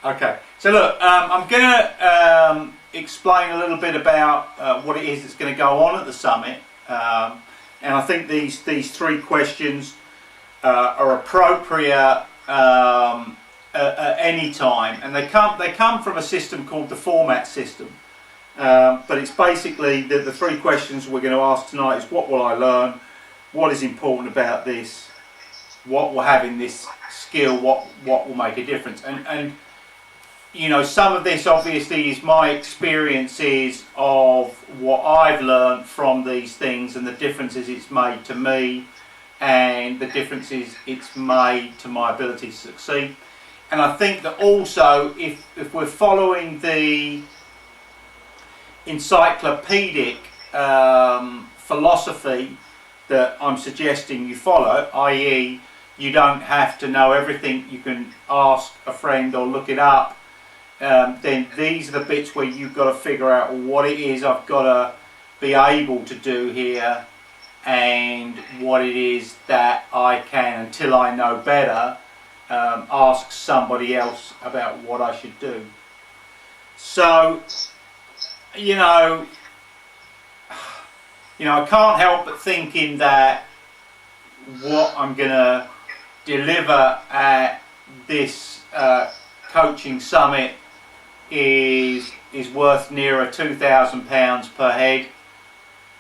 Okay, so look, I'm going to explain a little bit about what it is that's going to go on at the summit, and I think these three questions are appropriate at any time, and they come from a system called the format system. But it's basically the three questions we're going to ask tonight is: what will I learn? What is important about this? What will have in this skill? What will make a difference? And you know, some of this obviously is my experiences of what I've learned from these things and the differences it's made to me and the differences it's made to my ability to succeed. And I think that also if we're following the encyclopedic philosophy that I'm suggesting you follow, i.e. you don't have to know everything, you can ask a friend or look it up, then these are the bits where you've got to figure out what it is I've got to be able to do here and what it is that I can, until I know better, ask somebody else about what I should do. So, you know, I can't help but thinking that what I'm going to deliver at this coaching summit is worth nearer £2,000 per head,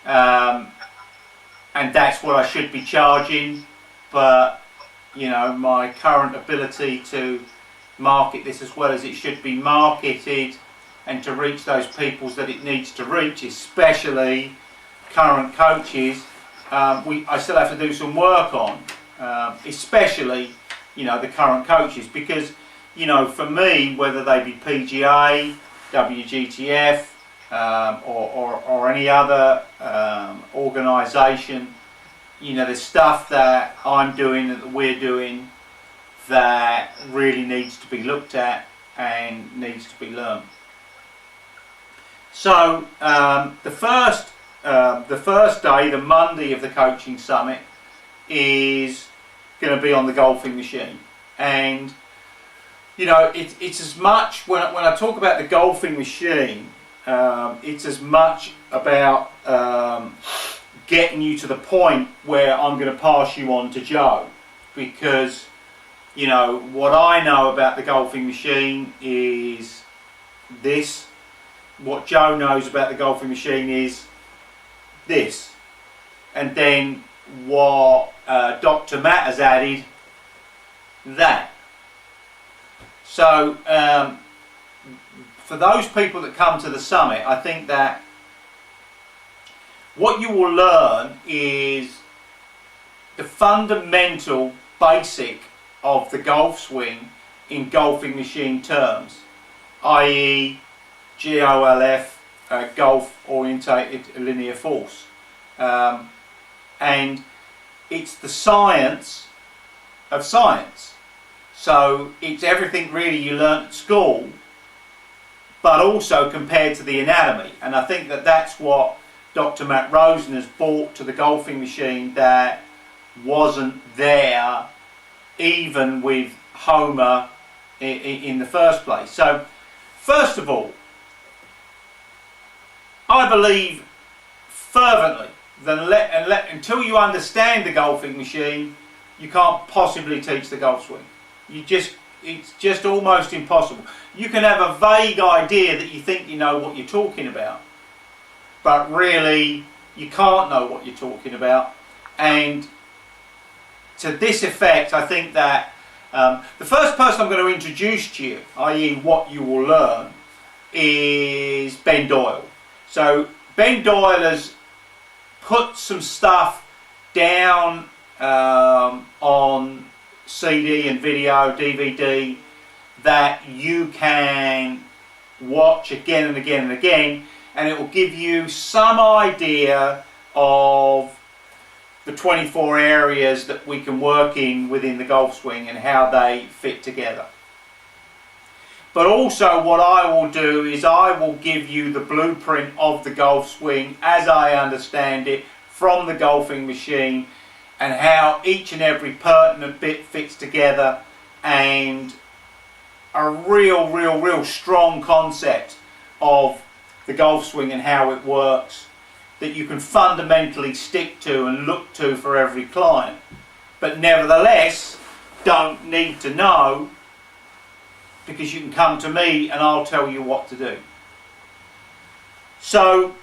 and that's what I should be charging. But you know, my current ability to market this as well as it should be marketed and to reach those people that it needs to reach, especially current coaches, I still have to do some work on, especially, you know, the current coaches, because, you know, for me, whether they be PGA, WGTF, or any other organisation, you know, there's stuff that I'm doing, that we're doing, that really needs to be looked at and needs to be learned. So the first day, the Monday of the coaching summit, is going to be on the golfing machine. And you know, it's as much, when I talk about the golfing machine, it's as much about getting you to the point where I'm going to pass you on to Joe, because you know what I know about the golfing machine is this. What Joe knows about the golfing machine is this, and then what Dr. Matt has added, that. So for those people that come to the summit, I think that what you will learn is the fundamental basic of the golf swing in golfing machine terms, i.e. GOLF, golf orientated linear force, and it's the science of science. So it's everything really you learnt at school, but also compared to the anatomy. And I think that that's what Dr. Matt Rosen has brought to the golfing machine that wasn't there even with Homer in the first place. So first of all, I believe fervently that until you understand the golfing machine, you can't possibly teach the golf swing. It's just almost impossible. You can have a vague idea that you think you know what you're talking about, but really you can't know what you're talking about. And to this effect, I think that the first person I'm going to introduce to you, i.e. what you will learn, is Ben Doyle. So Ben Doyle has put some stuff down on CD and video, DVD, that you can watch again and again and again, and it will give you some idea of the 24 areas that we can work in within the golf swing and how they fit together. But also what I will do is I will give you the blueprint of the golf swing as I understand it from the golfing machine, and how each and every pertinent bit fits together, and a real strong concept of the golf swing and how it works that you can fundamentally stick to and look to for every client, but nevertheless don't need to know, because you can come to me and I'll tell you what to do. So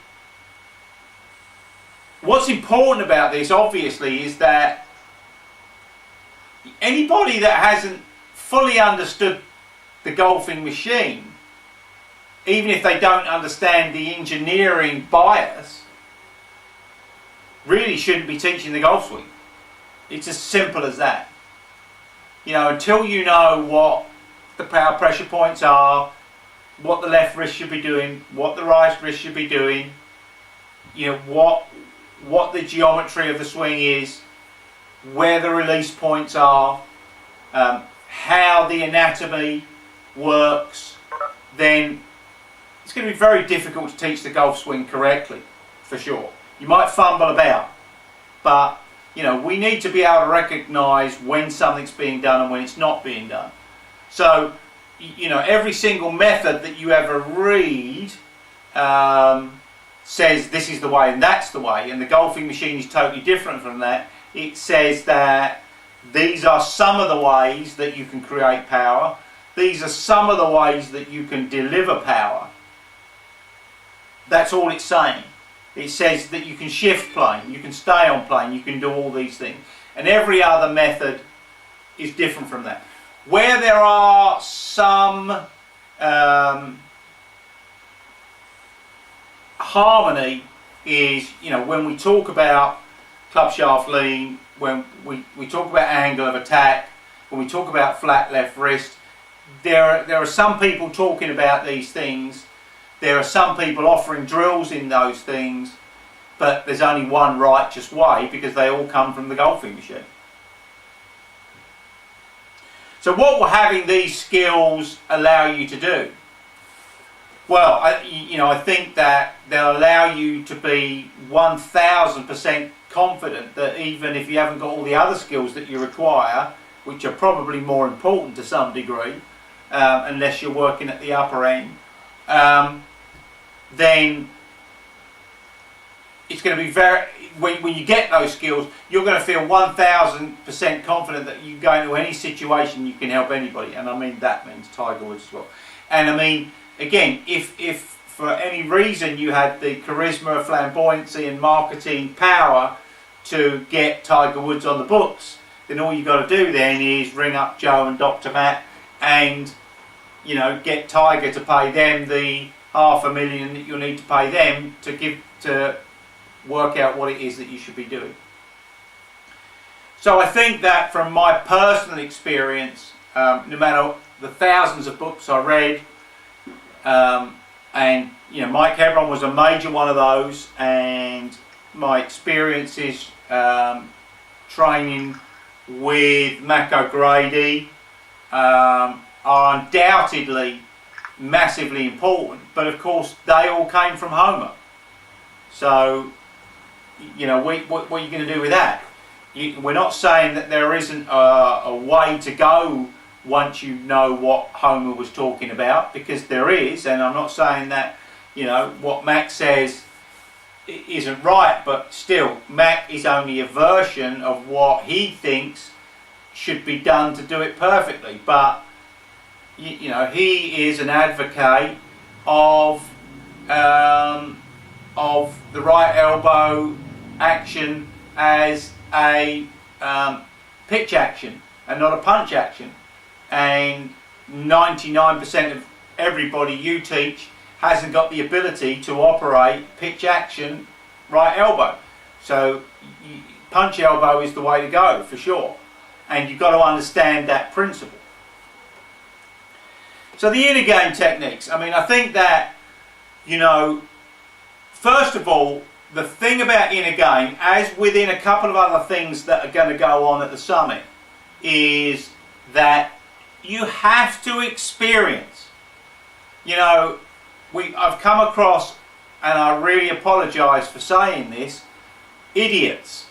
what's important about this obviously is that anybody that hasn't fully understood the golfing machine, even if they don't understand the engineering bias, really shouldn't be teaching the golf swing. It's as simple as that. You know, until you know what the power pressure points are, what the left wrist should be doing, what the right wrist should be doing, you know, what the geometry of the swing is, where the release points are, how the anatomy works, then it's going to be very difficult to teach the golf swing correctly, for sure. You might fumble about, but you know, we need to be able to recognise when something's being done and when it's not being done. So, you know, every single method that you ever read says this is the way and that's the way, and the golfing machine is totally different from that. It says that these are some of the ways that you can create power. These are some of the ways that you can deliver power. That's all it's saying. It says that you can shift plane, you can stay on plane, you can do all these things. And every other method is different from that. Where there are some harmony is, you know, when we talk about club shaft lean, when we talk about angle of attack, when we talk about flat left wrist, there are some people talking about these things. There are some people offering drills in those things, but there's only one righteous way because they all come from the golfing machine. So what will having these skills allow you to do? Well, I think that they'll allow you to be 1000% confident that even if you haven't got all the other skills that you require, which are probably more important to some degree, unless you're working at the upper end, then it's going to be when you get those skills, you're going to feel 1000% confident that you go into any situation you can help anybody, and I mean that means Tiger Woods as well. And I mean, again, if for any reason you had the charisma, flamboyancy and marketing power to get Tiger Woods on the books, then all you got to do then is ring up Joe and Dr. Matt and, you know, get Tiger to pay them the $500,000 that you'll need to pay them to work out what it is that you should be doing. So I think that from my personal experience, no matter the thousands of books I read, and you know, Mike Hebron was a major one of those, and my experiences training with Mac O'Grady are undoubtedly massively important, but of course they all came from Homer. So, you know, what are you going to do with that? We're not saying that there isn't a way to go once you know what Homer was talking about, because there is, and I'm not saying that, you know, what Mac says isn't right, but still, Mac is only a version of what he thinks should be done to do it perfectly. But you know, he is an advocate of the right elbow action as a pitch action and not a punch action. And 99% of everybody you teach hasn't got the ability to operate pitch action right elbow. So punch elbow is the way to go for sure. And you've got to understand that principle. So the inner game techniques, I mean, I think that, you know, first of all, the thing about inner game, as within a couple of other things that are going to go on at the summit, is that you have to experience. You know, I've come across, and I really apologise for saying this, idiots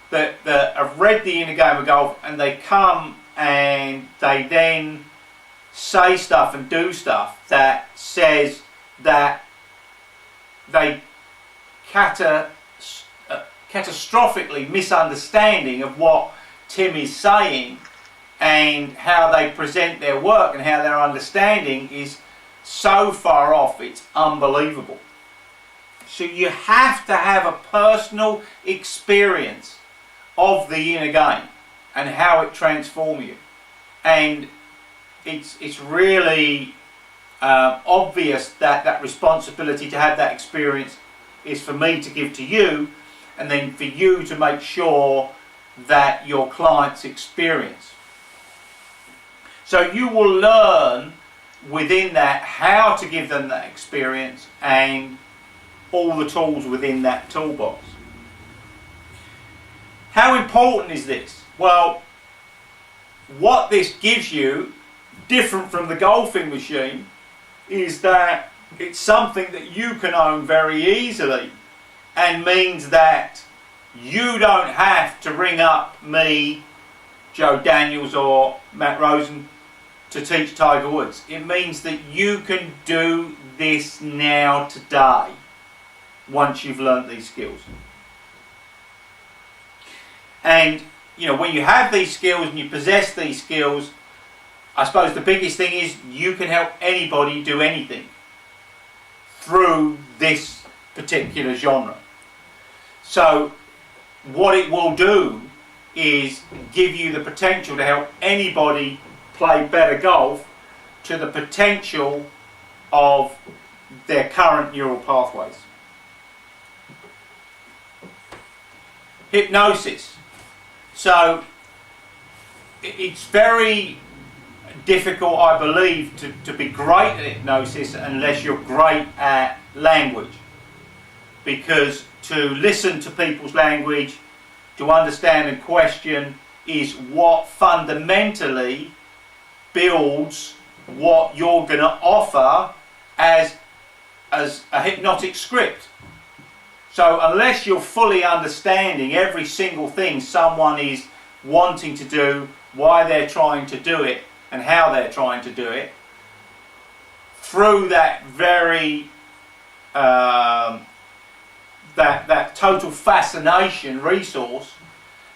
that have read the inner game of golf, and they come and they then say stuff and do stuff that says that they catastrophically misunderstanding of what Tim is saying, and how they present their work and how their understanding is so far off, it's unbelievable. So you have to have a personal experience of the inner game and how it transforms you. And it's really obvious that that responsibility to have that experience is for me to give to you, and then for you to make sure that your clients experience. So you will learn within that how to give them that experience and all the tools within that toolbox. How important is this? Well, what this gives you, different from the golfing machine, is that it's something that you can own very easily, and means that you don't have to ring up me, Joe Daniels or Matt Rosen, to teach Tiger Woods. It means that you can do this now, today, once you've learnt these skills. And you know, when you have these skills and you possess these skills, I suppose the biggest thing is you can help anybody do anything through this particular genre. So what it will do is give you the potential to help anybody play better golf to the potential of their current neural pathways. Hypnosis. So it's very difficult, I believe, to be great at hypnosis unless you're great at language. Because to listen to people's language, to understand and question, is what fundamentally builds what you're going to offer as a hypnotic script. So unless you're fully understanding every single thing someone is wanting to do, why they're trying to do it, and how they're trying to do it, through that very that total fascination resource,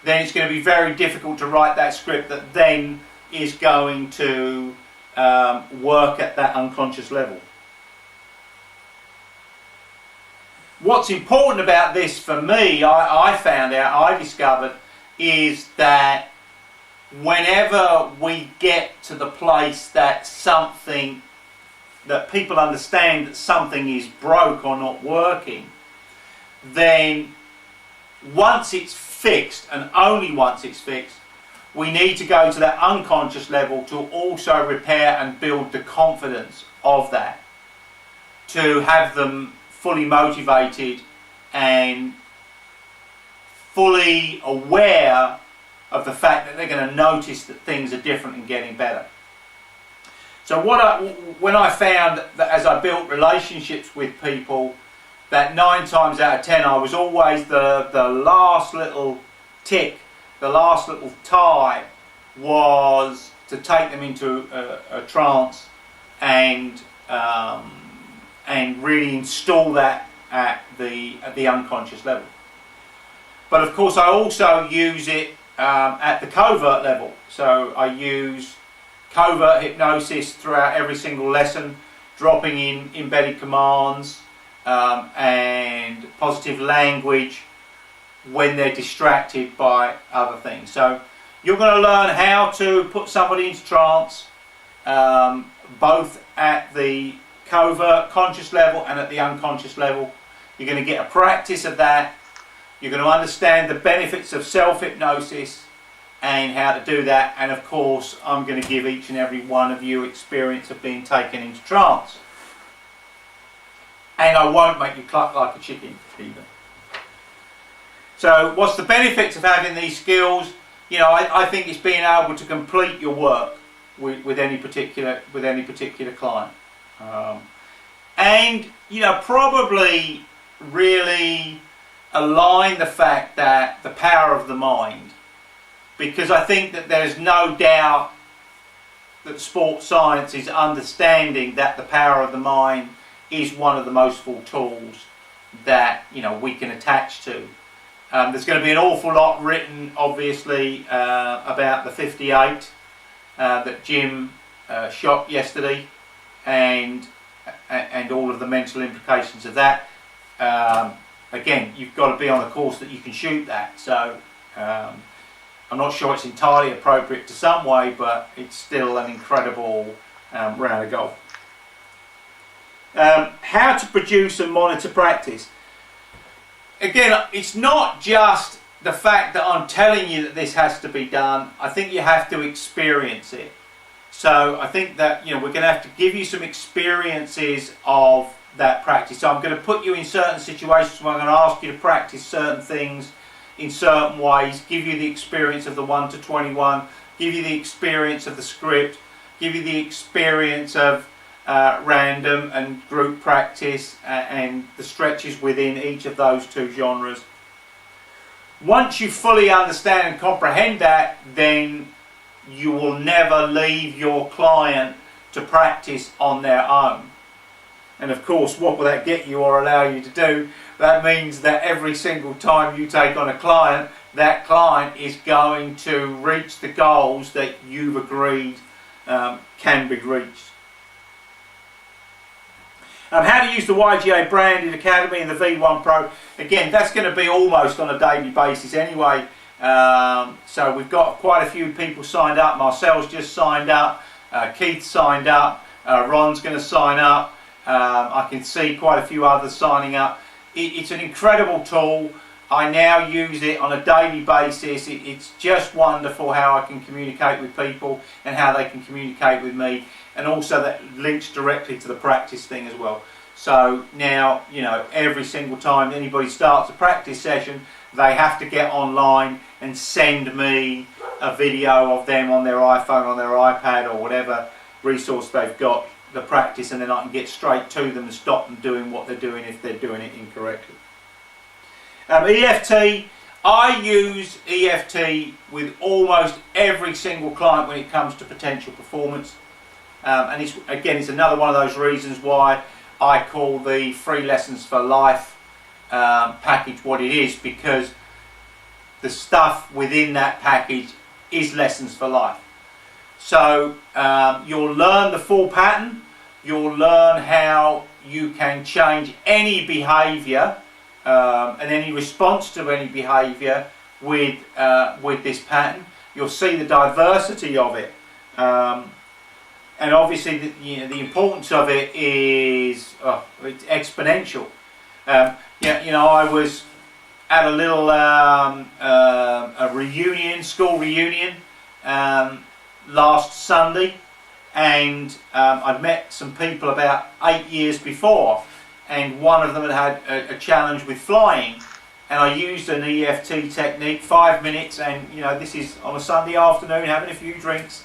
then it's going to be very difficult to write that script that then is going to work at that unconscious level. What's important about this for me, I found out, I discovered, is that whenever we get to the place that something, that people understand that something is broke or not working, then once it's fixed, and only once it's fixed, we need to go to that unconscious level to also repair and build the confidence of that, to have them fully motivated and fully aware of the fact that they're going to notice that things are different and getting better. So when I found that as I built relationships with people, that 9 times out of 10 I was always the last little tick, the last little tie was to take them into a trance and really install that at the unconscious level. But of course I also use it at the covert level. So I use covert hypnosis throughout every single lesson, dropping in embedded commands and positive language when they're distracted by other things. So you're going to learn how to put somebody into trance, both at the covert conscious level and at the unconscious level. You're going to get a practice of that. You're going to understand the benefits of self-hypnosis and how to do that. And of course, I'm going to give each and every one of you experience of being taken into trance. And I won't make you cluck like a chicken either. So what's the benefits of having these skills? You know, I think it's being able to complete your work with any particular client. And, you know, probably really align the fact that the power of the mind, because I think that there's no doubt that sports science is understanding that the power of the mind is one of the most full tools that we can attach to. There's going to be an awful lot written, obviously, about the 58 that Jim shot yesterday, and all of the mental implications of that. Again, you've got to be on a course that you can shoot that. So I'm not sure it's entirely appropriate to some way, but it's still an incredible round of golf. How to produce and monitor practice. Again, it's not just the fact that I'm telling you that this has to be done. I think you have to experience it. So I think that we're going to have to give you some experiences of that practice. So I'm going to put you in certain situations where I'm going to ask you to practice certain things in certain ways, give you the experience of the 1 to 21, give you the experience of the script, give you the experience of random and group practice and the stretches within each of those two genres. Once you fully understand and comprehend that, then you will never leave your client to practice on their own. And of course, what will that get you or allow you to do? That means that every single time you take on a client, that client is going to reach the goals that you've agreed can be reached. How to use the YGA branded academy and the V1 Pro. Again, that's going to be almost on a daily basis anyway. So we've got quite a few people signed up. Marcel's just signed up. Keith signed up. Ron's going to sign up. I can see quite a few others signing up. It's an incredible tool. I now use it on a daily basis. It's just wonderful how I can communicate with people and how they can communicate with me, and also that links directly to the practice thing as well. So now, every single time anybody starts a practice session, they have to get online and send me a video of them on their iPhone, on their iPad, or whatever resource they've got, the practice, and then I can get straight to them and stop them doing what they're doing if they're doing it incorrectly. EFT, I use EFT with almost every single client when it comes to potential performance. And it's another one of those reasons why I call the Free Lessons for Life package what it is, because the stuff within that package is lessons for life. So you'll learn the full pattern, you'll learn how you can change any behaviour and any response to any behaviour with this pattern. You'll see the diversity of it. And obviously, the importance of it is it's exponential. I was at a little school reunion last Sunday, and I'd met some people about 8 years before, and one of them had a challenge with flying, and I used an EFT technique, 5 minutes, and this is on a Sunday afternoon having a few drinks.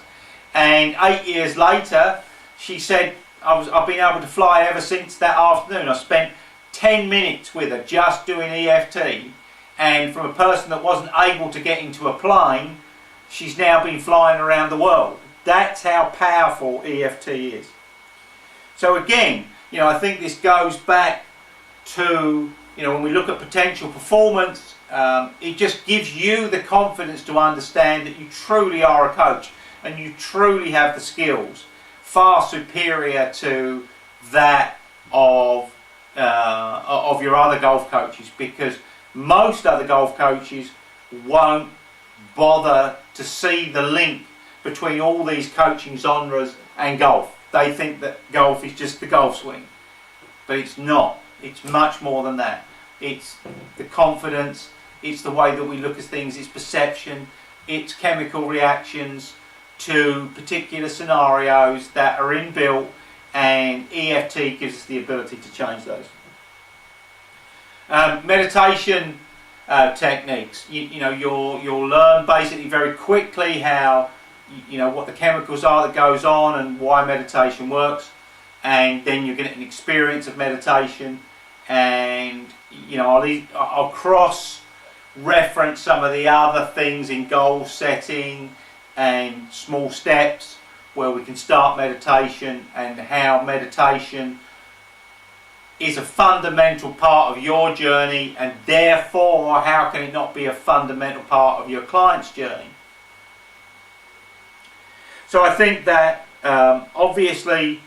And 8 years later, she said, I've been able to fly ever since that afternoon. I spent 10 minutes with her just doing EFT. And from a person that wasn't able to get into a plane, she's now been flying around the world. That's how powerful EFT is. So again, I think this goes back to, when we look at potential performance, it just gives you the confidence to understand that you truly are a coach. And you truly have the skills far superior to that of your other golf coaches, because most other golf coaches won't bother to see the link between all these coaching genres and golf. They think that golf is just the golf swing, but it's not. It's much more than that. It's the confidence, it's the way that we look at things, it's perception, it's chemical reactions to particular scenarios that are inbuilt, and EFT gives us the ability to change those. Meditation techniques. You'll learn basically very quickly how, what the chemicals are that goes on and why meditation works, and then you get an experience of meditation, and I'll cross-reference some of the other things in goal setting and small steps where we can start meditation, and how meditation is a fundamental part of your journey, and therefore how can it not be a fundamental part of your client's journey. So I think that obviously,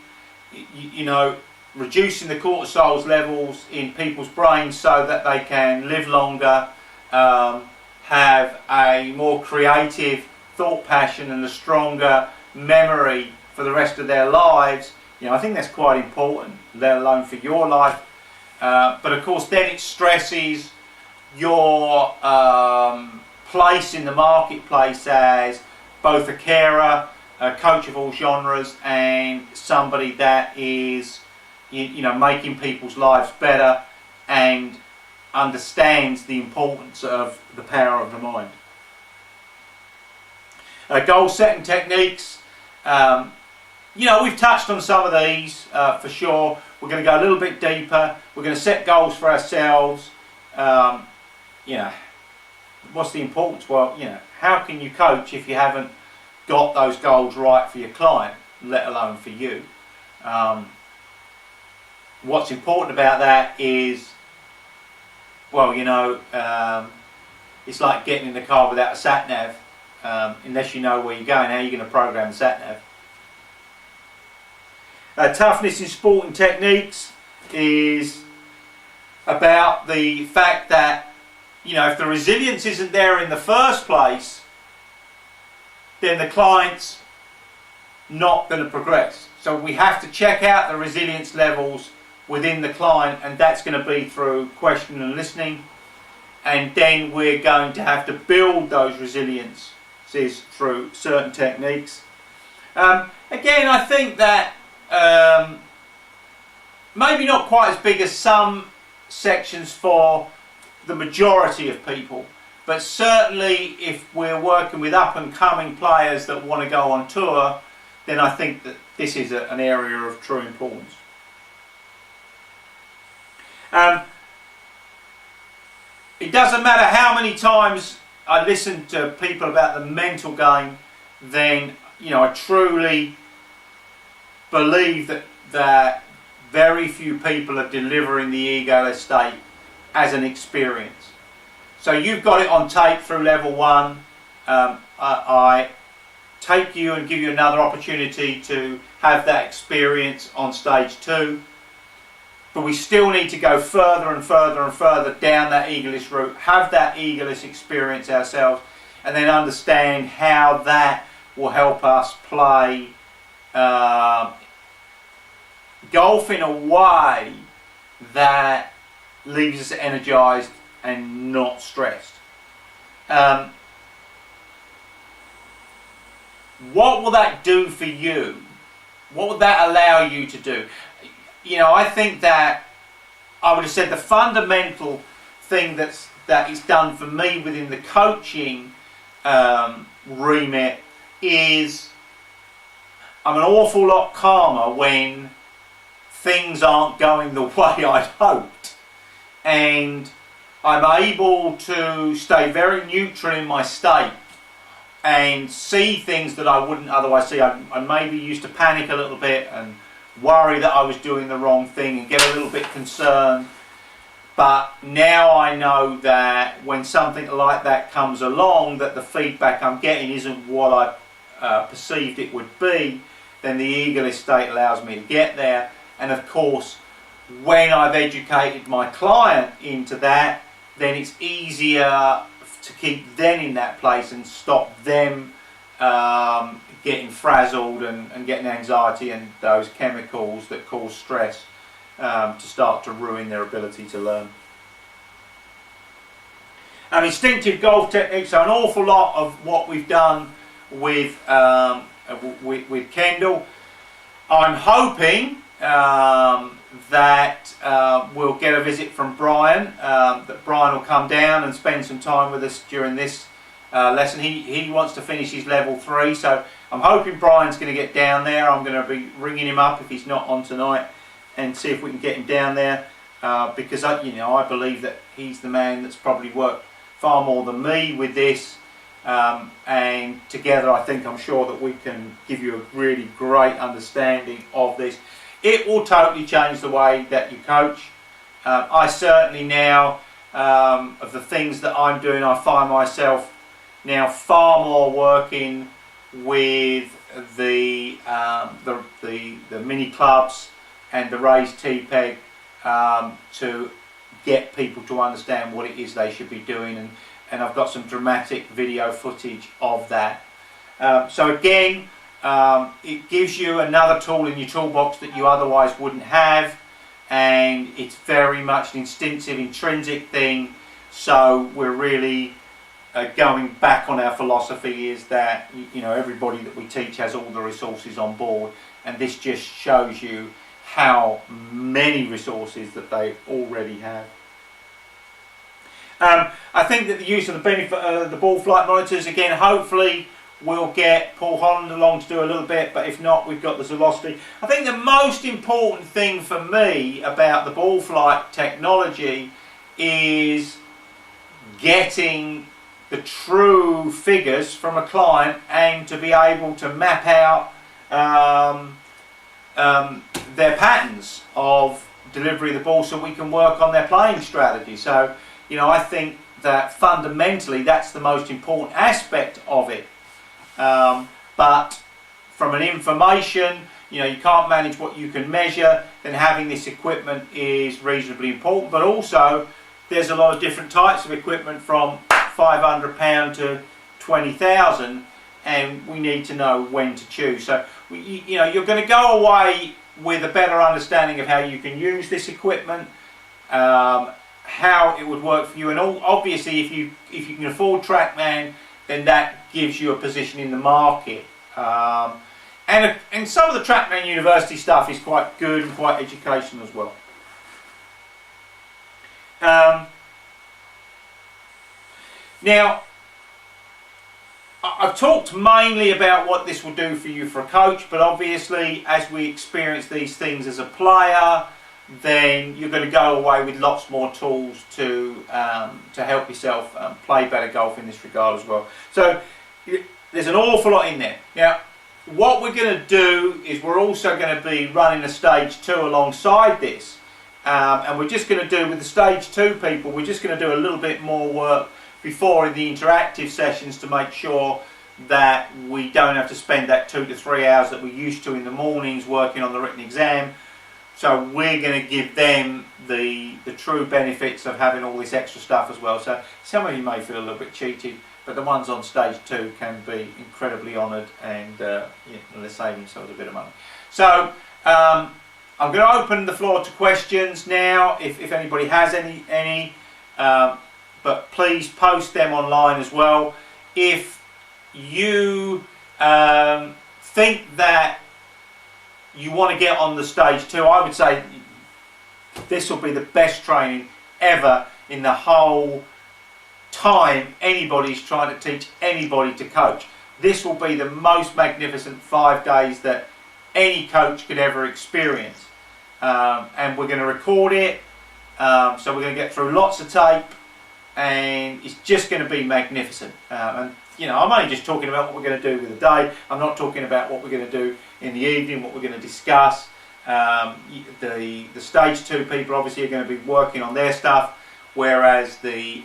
you know, reducing the cortisol levels in people's brains so that they can live longer, have a more creative thought passion and a stronger memory for the rest of their lives, you know, I think that's quite important, let alone for your life. But of course then it stresses your place in the marketplace as both a carer, a coach of all genres, and somebody that is, you know, making people's lives better and understands the importance of the power of the mind. Goal setting techniques. You know, we've touched on some of these for sure. We're going to go a little bit deeper. We're going to set goals for ourselves. You know, what's the importance? Well, you know, how can you coach if you haven't got those goals right for your client, let alone for you? What's important about that is, well, you know, it's like getting in the car without a sat-nav. Unless you know where you're going, how are you going to program the sat-nav? Toughness in sporting techniques is about the fact that, you know, if the resilience isn't there in the first place, then the client's not going to progress. So we have to check out the resilience levels within the client, and that's going to be through questioning and listening. And then we're going to have to build those resiliences through certain techniques. Again, I think that maybe not quite as big as some sections for the majority of people, but certainly if we're working with up and coming players that want to go on tour, then I think that this is an area of true importance. It doesn't matter how many times I listen to people about the mental game, then, you know, I truly believe that very few people are delivering the ego estate as an experience. So you've got it on tape through level 1. I take you and give you another opportunity to have that experience on stage 2. But we still need to go further and further and further down that egoless route, have that egoless experience ourselves, and then understand how that will help us play golf in a way that leaves us energized and not stressed. What will that do for you? What will that allow you to do? You know, I think that I would have said the fundamental thing that is done for me within the coaching remit is I'm an awful lot calmer when things aren't going the way I'd hoped, and I'm able to stay very neutral in my state and see things that I wouldn't otherwise see. I maybe used to panic a little bit and worry that I was doing the wrong thing and get a little bit concerned, but now I know that when something like that comes along, that the feedback I'm getting isn't what I perceived it would be, then the egoless state allows me to get there. And of course, when I've educated my client into that, then it's easier to keep them in that place and stop them getting frazzled and getting anxiety and those chemicals that cause stress to start to ruin their ability to learn. Instinctive golf techniques are an awful lot of what we've done with Kendall. I'm hoping that we'll get a visit from Brian, that Brian will come down and spend some time with us during this lesson. He wants to finish his level 3, so I'm hoping Brian's going to get down there. I'm going to be ringing him up if he's not on tonight and see if we can get him down there, because I believe that he's the man that's probably worked far more than me with this, and together I'm sure that we can give you a really great understanding of this. It will totally change the way that you coach. I certainly now, of the things that I'm doing, I find myself now far more working with the mini clubs and the raised T-peg to get people to understand what it is they should be doing, and I've got some dramatic video footage of that. So again, it gives you another tool in your toolbox that you otherwise wouldn't have, and it's very much an instinctive, intrinsic thing. So we're really going back on our philosophy is that, you know, everybody that we teach has all the resources on board, and this just shows you how many resources that they already have. I think that the use of the ball flight monitors, again, hopefully we'll get Paul Holland along to do a little bit, but if not, we've got the Velocity. I think the most important thing for me about the ball flight technology is getting the true figures from a client and to be able to map out their patterns of delivery of the ball so we can work on their playing strategy. So, you know, I think that fundamentally that's the most important aspect of it. But from an information, you know, you can't manage what you can measure, then having this equipment is reasonably important. But also, there's a lot of different types of equipment from £500 to 20,000, and we need to know when to choose. So, you know, you're going to go away with a better understanding of how you can use this equipment, how it would work for you, and obviously if you can afford TrackMan, then that gives you a position in the market. And some of the TrackMan University stuff is quite good and quite educational as well. Now, I've talked mainly about what this will do for you for a coach, but obviously as we experience these things as a player, then you're going to go away with lots more tools to help yourself play better golf in this regard as well. So there's an awful lot in there. Now, what we're going to do is we're also going to be running a stage 2 alongside this, and we're just going to do with the stage 2 people, we're just going to do a little bit more work before in the interactive sessions to make sure that we don't have to spend that 2 to 3 hours that we used to in the mornings working on the written exam. So we're going to give them the true benefits of having all this extra stuff as well. So some of you may feel a little bit cheated, but the ones on stage 2 can be incredibly honoured, and they're saving themselves a bit of money. So I'm going to open the floor to questions now, if anybody has any. But please post them online as well. If you think that you want to get on the stage 2, I would say this will be the best training ever in the whole time anybody's trying to teach anybody to coach. This will be the most magnificent 5 days that any coach could ever experience. And we're going to record it, so we're going to get through lots of tape, and it's just going to be magnificent. And you know, I'm only just talking about what we're going to do with the day. I'm not talking about what we're going to do in the evening, what we're going to discuss. The stage 2 people obviously are going to be working on their stuff, whereas the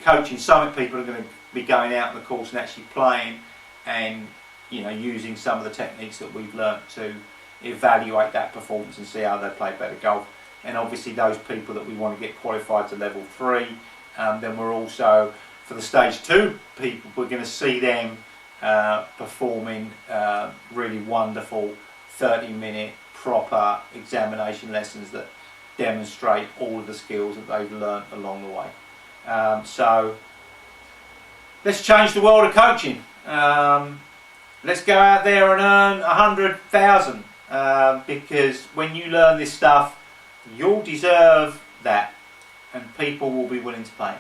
coaching summit people are going to be going out in the course and actually playing, and you know, using some of the techniques that we've learnt to evaluate that performance and see how they play better golf. And obviously those people that we want to get qualified to level 3, then we're also, for the stage 2 people, we're going to see them performing really wonderful 30-minute proper examination lessons that demonstrate all of the skills that they've learnt along the way. So let's change the world of coaching. Let's go out there and earn 100,000, because when you learn this stuff, you'll deserve that, and people will be willing to pay it.